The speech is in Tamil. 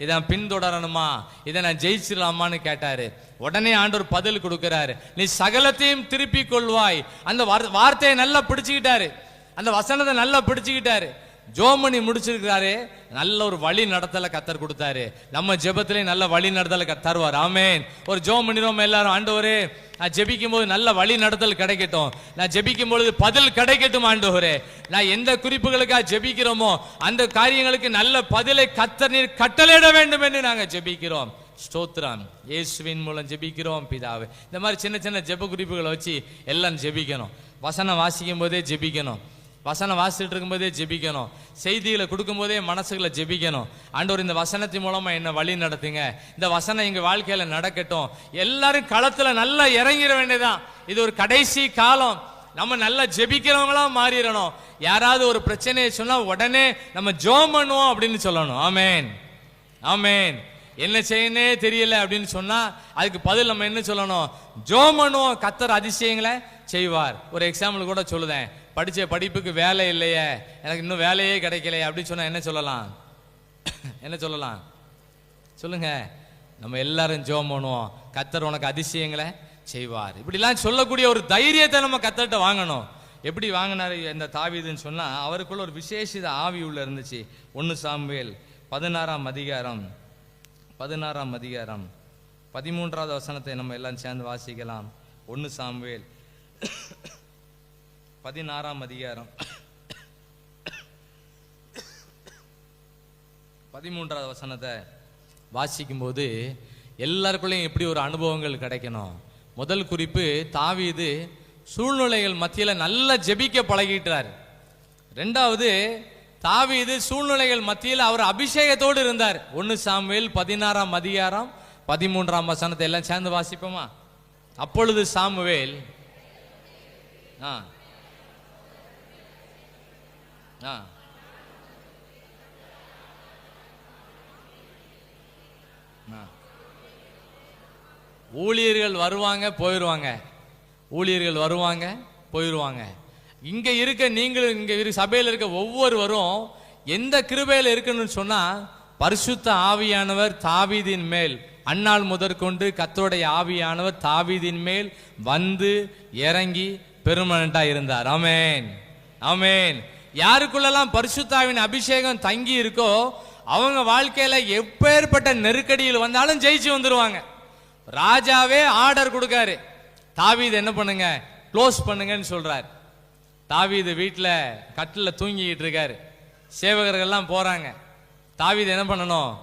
இதை நான் பின்தொடரணுமா, இதை நான் ஜெயிச்சிடலாமான்னு கேட்டாரு. உடனே ஆண்டவர் பதில் கொடுக்கிறாரு, நீ சகலத்தையும் திருப்பி கொள்வாய். அந்த வார்த்தையை நல்லா பிடிச்சுக்கிட்டாரு, அந்த வசனத்தை நல்லா பிடிச்சுக்கிட்டாரு. ஜோமணி முடிச்சிருக்கிறாரு. நல்ல ஒரு வழி நடத்தல கத்தர் கொடுத்தாரு. நம்ம ஜெபத்திலே நல்ல வழி நடத்தல தருவார். ஆமேன். ஒரு ஜோமணி நம்ம எல்லாரும், ஆண்டவரே நான் ஜெபிக்கும் போது நல்ல வழி நடத்தல் கிடைக்கட்டும், நான் ஜெபிக்கும் பொழுது பதில் கிடைக்கட்டும் ஆண்டவரே, நான் எந்த குறிப்புகளுக்காக ஜெபிக்கிறோமோ அந்த காரியங்களுக்கு நல்ல பதிலை கத்தர் நீர் கட்டளையிட வேண்டும் என்று நாங்கள் ஜெபிக்கிறோம். ஸ்தோத்திரம். இயேசுவின் மூலம் ஜெபிக்கிறோம் பிதாவே. இந்த மாதிரி சின்ன சின்ன ஜெப குறிப்புகளை வச்சு எல்லாம் ஜெபிக்கணும். வசனம் வாசிக்கும் போதே ஜெபிக்கணும், வசனம் வாசிட்டு இருக்கும் போதே ஜெபிக்கணும், செய்திகளை கொடுக்கும் போதே மனசுகளை ஜெபிக்கணும். ஆண்டவர் இந்த வசனத்தின் மூலமா என்ன வழி நடத்துங்க, இந்த வசனம் எங்க வாழ்க்கையில நடக்கட்டும். எல்லாரும் களத்துல நல்லா இறங்கிட வேண்டியதான். இது ஒரு கடைசி காலம், நம்ம நல்லா ஜெபிக்கிறவங்களா மாறிடணும். யாராவது ஒரு பிரச்சனையை சொன்னா உடனே நம்ம ஜெபம் பண்ணுவோம் அப்படின்னு சொல்லணும். ஆமேன் ஆமேன். என்ன செய்யனே தெரியல அப்படின்னு சொன்னா அதுக்கு பதில் நம்ம என்ன சொல்லணும், ஜெபம் பண்ணுவோம், கர்த்தர் அதிசயங்களை செய்வார். ஒரு எக்ஸாம்பிள் கூட சொல்லுதேன், படிச்ச படிப்புக்கு வேலை இல்லையே, எனக்கு இன்னும் வேலையே கிடைக்கலையே அப்படின்னு சொன்னா என்ன சொல்லலாம், என்ன சொல்லலாம் சொல்லுங்க. நம்ம எல்லாரும் ஜெபம் பண்ணுவோம், கர்த்தர் உனக்கு அதிசயங்களை செய்வார். இப்படிலாம் சொல்லக்கூடிய ஒரு தைரியத்தை நம்ம கர்த்தர்ட்ட வாங்கணும். எப்படி வாங்கினாரு இந்த தாவீதுன்னு சொன்னா, அவருக்குள்ள ஒரு விசேஷித ஆவி உள்ள இருந்துச்சு. 1 சாமுவேல் 16ஆம் அதிகாரம் 13வது வசனத்தை நம்ம எல்லாம் சேர்ந்து வாசிக்கலாம். 1 சாமுவேல் 16ஆம் அதிகாரம் 13வது வசனத்தை வாசிக்கும் போது எல்லாருக்குள்ளேயும் எப்படி ஒரு அனுபவங்கள் கிடைக்கணும். முதல் குறிப்பு, தாவீது சூழ்நிலைகள் மத்தியில நல்லா ஜெபிக்க பழகிட்டார். 2வது, தாவீது சூழ்நிலைகள் மத்தியில் அவர் அபிஷேகத்தோடு இருந்தார். 1 சாமுவேல் 16ஆம் அதிகாரம் 13ஆம் வசனத்தை எல்லாம் சேர்ந்து வாசிப்போமா? அப்பொழுது சாமுவேல் ஊழியர்கள் வருவாங்க போயிடுவாங்க, ஊழியர்கள் வருவாங்க போயிடுவாங்க. இங்க இருக்க நீங்களும் இங்க சபையில் இருக்க ஒவ்வொருவரும் எந்த கிருபையில் இருக்குன்னு சொன்னா, பரிசுத்த ஆவியானவர் தாவீதின் மேல் அந்நாள் முதற்கொண்டு கர்த்தருடைய ஆவியானவர் தாவீதின் மேல் வந்து இறங்கி பெர்மனண்டா இருந்தார். ஆமேன் ஆமேன். யாருக்குள்ளெல்லாம் பரிசுத்தாவின் அபிஷேகம் தங்கி இருக்கோ அவங்க வாழ்க்கையில எப்பேற்பட்ட நெருக்கடியில் வந்தாலும் ஜெயிச்சு வந்துருவாங்க. ராஜாவே ஆர்டர் கொடுக்காரு, தாவீது என்ன பண்ணுங்க, க்ளோஸ் பண்ணுங்கன்னு சொல்றாரு. தாவீது வீட்டில் கட்டில தூங்கிட்டு இருக்காரு, சேவகர்கள்லாம் போறாங்க. தாவீது என்ன பண்ணணும்,